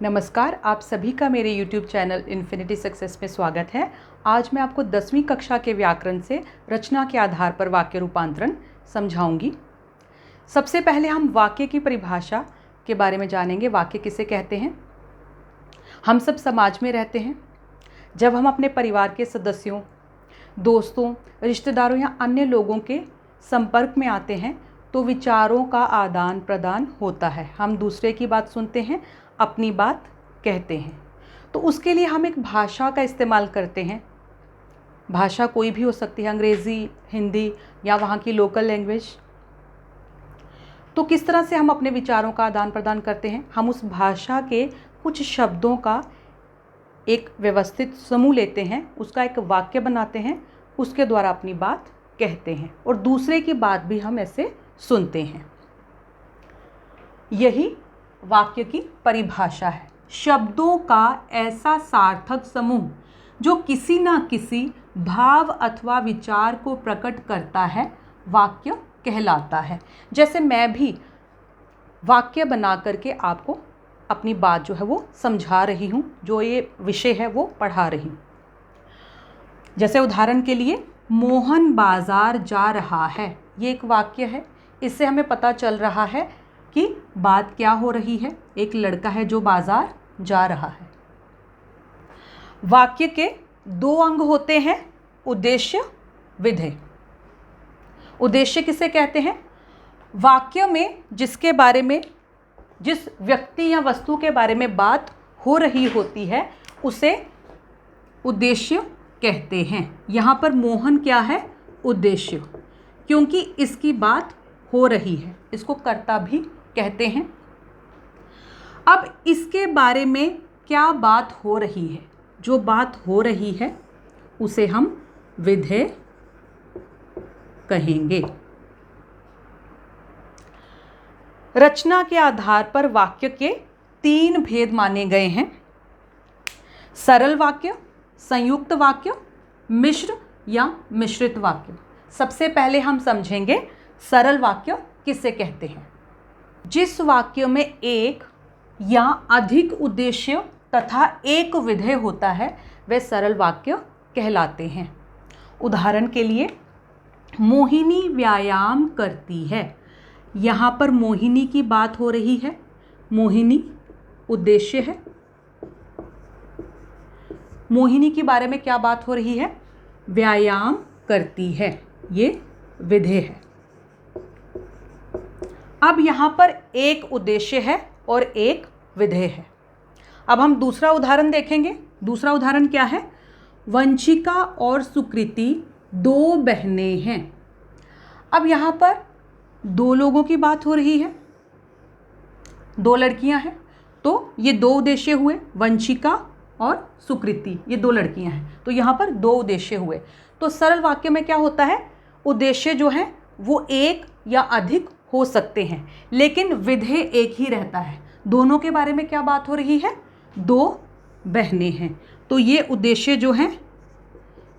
नमस्कार, आप सभी का मेरे YouTube चैनल इन्फिनिटी सक्सेस में स्वागत है। आज मैं आपको 10वीं कक्षा के व्याकरण से रचना के आधार पर वाक्य रूपांतरण समझाऊंगी। सबसे पहले हम वाक्य की परिभाषा के बारे में जानेंगे। वाक्य किसे कहते हैं? हम सब समाज में रहते हैं। जब हम अपने परिवार के सदस्यों, दोस्तों, रिश्तेदारों या अन्य लोगों के संपर्क में आते हैं तो विचारों का आदान प्रदान होता है। हम दूसरे की बात सुनते हैं, अपनी बात कहते हैं। तो उसके लिए हम एक भाषा का इस्तेमाल करते हैं। भाषा कोई भी हो सकती है, अंग्रेज़ी, हिंदी या वहाँ की लोकल लैंग्वेज। तो किस तरह से हम अपने विचारों का आदान प्रदान करते हैं? हम उस भाषा के कुछ शब्दों का एक व्यवस्थित समूह लेते हैं, उसका एक वाक्य बनाते हैं, उसके द्वारा अपनी बात कहते हैं और दूसरे की बात भी हम ऐसे सुनते हैं। यही वाक्य की परिभाषा है। शब्दों का ऐसा सार्थक समूह जो किसी न किसी भाव अथवा विचार को प्रकट करता है, वाक्य कहलाता है। जैसे मैं भी वाक्य बना करके आपको अपनी बात जो है वो समझा रही हूँ, जो ये विषय है वो पढ़ा रही हूँ। जैसे उदाहरण के लिए, मोहन बाजार जा रहा है, ये एक वाक्य है। इससे हमें पता चल रहा है कि बात क्या हो रही है। एक लड़का है जो बाजार जा रहा है। वाक्य के दो अंग होते हैं, उद्देश्य, विधेय। उद्देश्य किसे कहते हैं? वाक्य में जिसके बारे में, जिस व्यक्ति या वस्तु के बारे में बात हो रही होती है उसे उद्देश्य कहते हैं। यहाँ पर मोहन क्या है? उद्देश्य, क्योंकि इसकी बात हो रही है। इसको कर्ता भी कहते हैं। अब इसके बारे में क्या बात हो रही है? जो बात हो रही है उसे हम विधेय कहेंगे। रचना के आधार पर वाक्य के 3 भेद माने गए हैं: सरल वाक्य, संयुक्त वाक्य, मिश्र या मिश्रित वाक्य। सबसे पहले हम समझेंगे सरल वाक्य किसे कहते हैं। जिस वाक्य में एक या अधिक उद्देश्य तथा एक विधेय होता है वह सरल वाक्य कहलाते हैं। उदाहरण के लिए, मोहिनी व्यायाम करती है। यहाँ पर मोहिनी की बात हो रही है। मोहिनी उद्देश्य है। मोहिनी के बारे में क्या बात हो रही है? व्यायाम करती है, ये विधेय है। अब यहाँ पर एक उद्देश्य है और एक विधेय है। अब हम दूसरा उदाहरण देखेंगे। दूसरा उदाहरण क्या है? वंशिका और सुकृति 2 बहनें हैं। अब यहाँ पर 2 लोगों की बात हो रही है, 2 लड़कियां हैं। तो ये 2 उद्देश्य हुए, वंशिका और सुकृति, ये 2 लड़कियां हैं। तो यहाँ पर 2 उद्देश्य हुए। तो सरल वाक्य में क्या होता है? उद्देश्य जो है वो एक या अधिक हो सकते हैं, लेकिन विधेय एक ही रहता है। दोनों के बारे में क्या बात हो रही है? 2 बहनें हैं। तो ये उद्देश्य जो हैं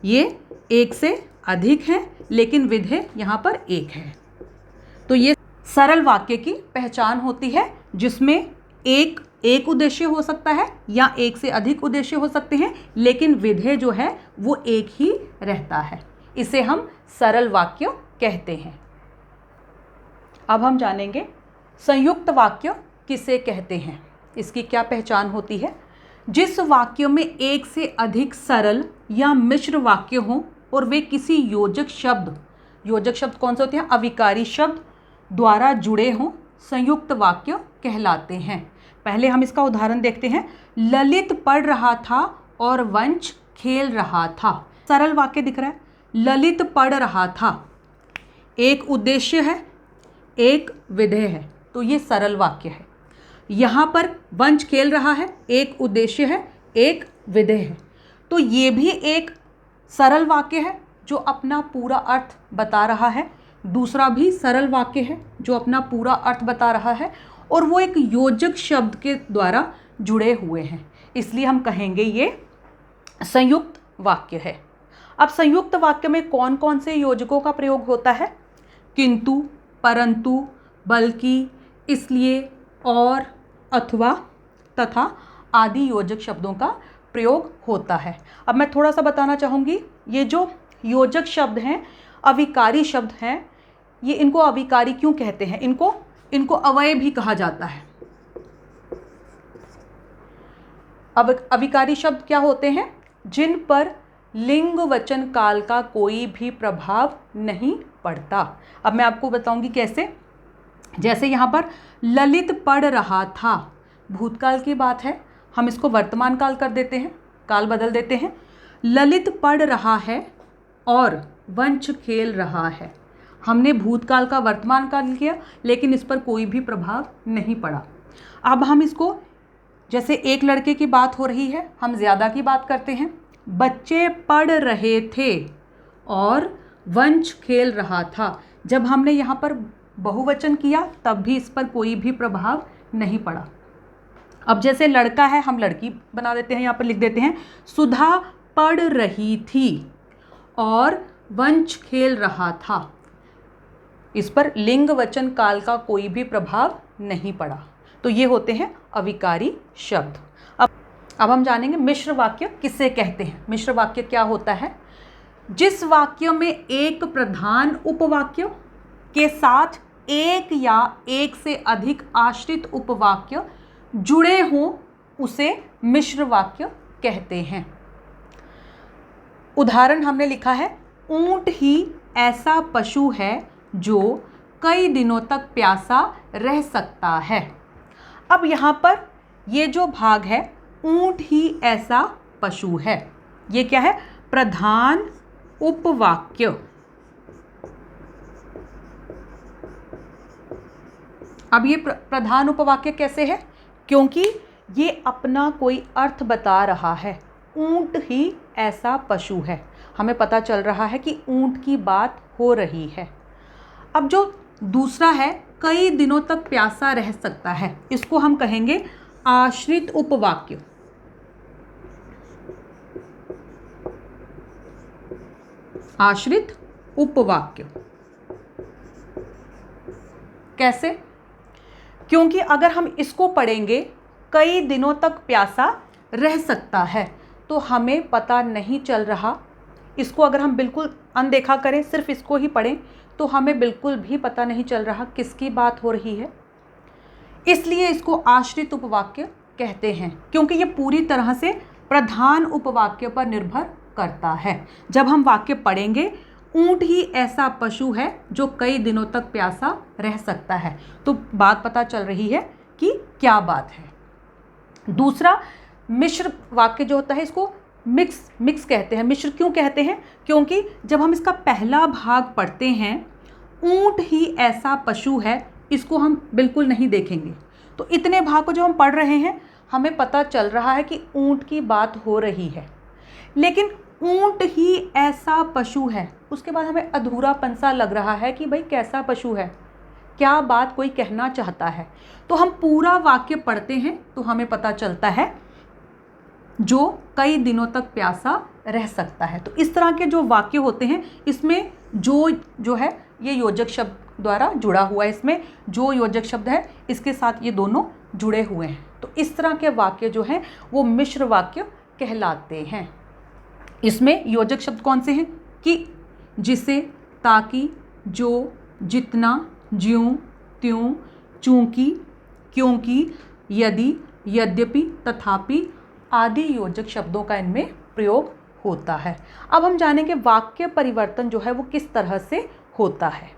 ये एक से अधिक हैं, लेकिन विधेय यहाँ पर एक है। तो ये सरल वाक्य की पहचान होती है, जिसमें एक उद्देश्य हो सकता है या एक से अधिक उद्देश्य हो सकते हैं, लेकिन विधेय जो है वो एक ही रहता है। इसे हम सरल वाक्य कहते हैं। अब हम जानेंगे संयुक्त वाक्य किसे कहते हैं, इसकी क्या पहचान होती है। जिस वाक्य में एक से अधिक सरल या मिश्र वाक्य हों और वे किसी योजक शब्द कौन से होते हैं? अविकारी शब्द द्वारा जुड़े हों, संयुक्त वाक्य कहलाते हैं। पहले हम इसका उदाहरण देखते हैं। ललित पढ़ रहा था और वंश खेल रहा था। सरल वाक्य दिख रहा है। ललित पढ़ रहा था, एक उद्देश्य है, एक विधेय है, तो ये सरल वाक्य है। यहाँ पर वंश खेल रहा है, एक उद्देश्य है, एक विधेय है, तो ये भी एक सरल वाक्य है जो अपना पूरा अर्थ बता रहा है। दूसरा भी सरल वाक्य है जो अपना पूरा अर्थ बता रहा है और वो एक योजक शब्द के द्वारा जुड़े हुए हैं, इसलिए हम कहेंगे ये संयुक्त वाक्य है। अब संयुक्त वाक्य में कौन कौन से योजकों का प्रयोग होता है? किंतु, परंतु, बल्कि, इसलिए, और, अथवा, तथा आदि योजक शब्दों का प्रयोग होता है। अब मैं थोड़ा सा बताना चाहूँगी, ये जो योजक शब्द हैं, अविकारी शब्द हैं, ये इनको अविकारी क्यों कहते हैं? इनको अव्यय भी कहा जाता है। अविकारी शब्द क्या होते हैं? जिन पर लिंग वचन काल का कोई भी प्रभाव नहीं पड़ता। अब मैं आपको बताऊंगी कैसे। जैसे यहाँ पर ललित पढ़ रहा था, भूतकाल की बात है, हम इसको वर्तमान काल कर देते हैं, काल बदल देते हैं। ललित पढ़ रहा है और वंश खेल रहा है। हमने भूतकाल का वर्तमान काल किया, लेकिन इस पर कोई भी प्रभाव नहीं पड़ा। अब हम इसको, जैसे एक लड़के की बात हो रही है, हम ज़्यादा की बात करते हैं। बच्चे पढ़ रहे थे और वंश खेल रहा था। जब हमने यहाँ पर बहुवचन किया तब भी इस पर कोई भी प्रभाव नहीं पड़ा। अब जैसे लड़का है, हम लड़की बना देते हैं, यहाँ पर लिख देते हैं सुधा पढ़ रही थी और वंश खेल रहा था। इस पर लिंग वचन काल का कोई भी प्रभाव नहीं पड़ा। तो ये होते हैं अविकारी शब्द। अब हम जानेंगे मिश्र वाक्य किसे कहते हैं। मिश्र वाक्य क्या होता है? जिस वाक्य में एक प्रधान उपवाक्य के साथ एक या एक से अधिक आश्रित उपवाक्य जुड़े हों उसे मिश्र वाक्य कहते हैं। उदाहरण हमने लिखा है, ऊंट ही ऐसा पशु है जो कई दिनों तक प्यासा रह सकता है। अब यहाँ पर ये जो भाग है, ऊंट ही ऐसा पशु है, ये क्या है? प्रधान उपवाक्य। अब ये प्रधान उपवाक्य कैसे है? क्योंकि ये अपना कोई अर्थ बता रहा है। ऊंट ही ऐसा पशु है, हमें पता चल रहा है कि ऊंट की बात हो रही है। अब जो दूसरा है, कई दिनों तक प्यासा रह सकता है, इसको हम कहेंगे आश्रित उपवाक्य। आश्रित उपवाक्य कैसे? क्योंकि अगर हम इसको पढ़ेंगे, कई दिनों तक प्यासा रह सकता है, तो हमें पता नहीं चल रहा। इसको अगर हम बिल्कुल अनदेखा करें, सिर्फ इसको ही पढ़ें, तो हमें बिल्कुल भी पता नहीं चल रहा किसकी बात हो रही है। इसलिए इसको आश्रित उपवाक्य कहते हैं, क्योंकि ये पूरी तरह से प्रधान उपवाक्य पर निर्भर करता है। जब हम वाक्य पढ़ेंगे, ऊंट ही ऐसा पशु है जो कई दिनों तक प्यासा रह सकता है, तो बात पता चल रही है कि क्या बात है। दूसरा मिश्र वाक्य जो होता है, इसको मिक्स कहते हैं। मिश्र क्यों कहते हैं? क्योंकि जब हम इसका पहला भाग पढ़ते हैं, ऊंट ही ऐसा पशु है, इसको हम बिल्कुल नहीं देखेंगे, तो इतने भाग को जो हम पढ़ रहे हैं, हमें पता चल रहा है कि ऊंट की बात हो रही है, लेकिन ऊंट ही ऐसा पशु है, उसके बाद हमें अधूरापन सा लग रहा है कि भाई कैसा पशु है, क्या बात कोई कहना चाहता है। तो हम पूरा वाक्य पढ़ते हैं तो हमें पता चलता है जो कई दिनों तक प्यासा रह सकता है। तो इस तरह के जो वाक्य होते हैं, इसमें जो है ये योजक शब्द द्वारा जुड़ा हुआ है। इसमें जो योजक शब्द है, इसके साथ ये दोनों जुड़े हुए हैं। तो इस तरह के वाक्य जो हैं वो मिश्र वाक्य कहलाते हैं। इसमें योजक शब्द कौन से हैं? कि, जिसे, ताकि, जो, जितना, ज्यों, त्यों, चूंकि, क्योंकि, यदि, यद्यपि, तथापि आदि योजक शब्दों का इनमें प्रयोग होता है। अब हम जानेंगे वाक्य परिवर्तन जो है वो किस तरह से होता है।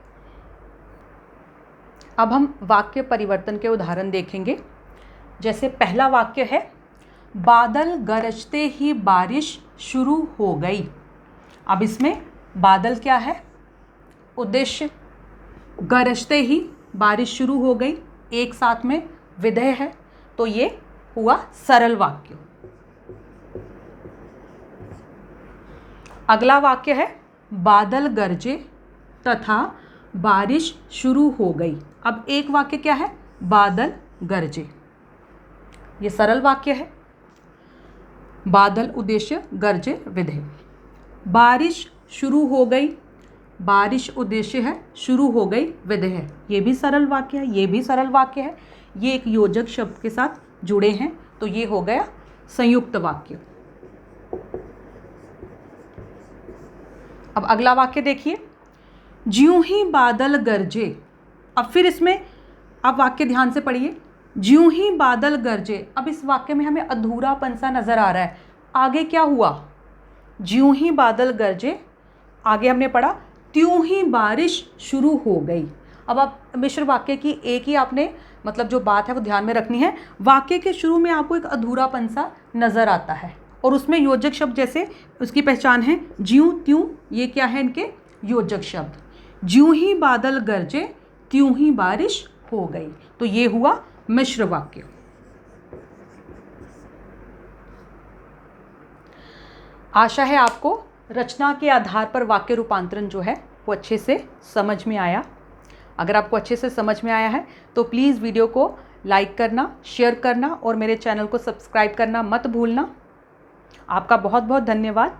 अब हम वाक्य परिवर्तन के उदाहरण देखेंगे। जैसे पहला वाक्य है, बादल गरजते ही बारिश शुरू हो गई। अब इसमें बादल क्या है? उद्देश्य। गरजते ही बारिश शुरू हो गई, एक साथ में विधेय है, तो ये हुआ सरल वाक्य। अगला वाक्य है, बादल गरजे तथा बारिश शुरू हो गई। अब एक वाक्य क्या है? बादल गरजे, ये सरल वाक्य है। बादल उद्देश्य, गरजे विधेय। बारिश शुरू हो गई, बारिश उद्देश्य है, शुरू हो गई विधेय है, ये भी सरल वाक्य है, ये भी सरल वाक्य है। ये एक योजक शब्द के साथ जुड़े हैं तो ये हो गया संयुक्त वाक्य। अब अगला वाक्य देखिए, ज्यों ही बादल गरजे। अब फिर इसमें आप वाक्य ध्यान से पढ़िए, ज्यों ही बादल गरजे। अब इस वाक्य में हमें अधूरापन सा नजर आ रहा है। आगे क्या हुआ, ज्यों ही बादल गरजे, आगे हमने पढ़ा त्यों ही बारिश शुरू हो गई। अब आप मिश्र वाक्य की एक ही आपने मतलब जो बात है वो ध्यान में रखनी है। वाक्य के शुरू में आपको एक अधूरापन सा नजर आता है और उसमें योजक शब्द जैसे उसकी पहचान है ज्यों त्यों, ये क्या है इनके योजक शब्द। ज्यों ही बादल गरजे त्यों ही बारिश हो गई, तो ये हुआ मिश्र वाक्य। आशा है आपको रचना के आधार पर वाक्य रूपांतरण जो है वो अच्छे से समझ में आया। अगर आपको अच्छे से समझ में आया है तो प्लीज़ वीडियो को लाइक करना, शेयर करना और मेरे चैनल को सब्सक्राइब करना मत भूलना। आपका बहुत बहुत धन्यवाद।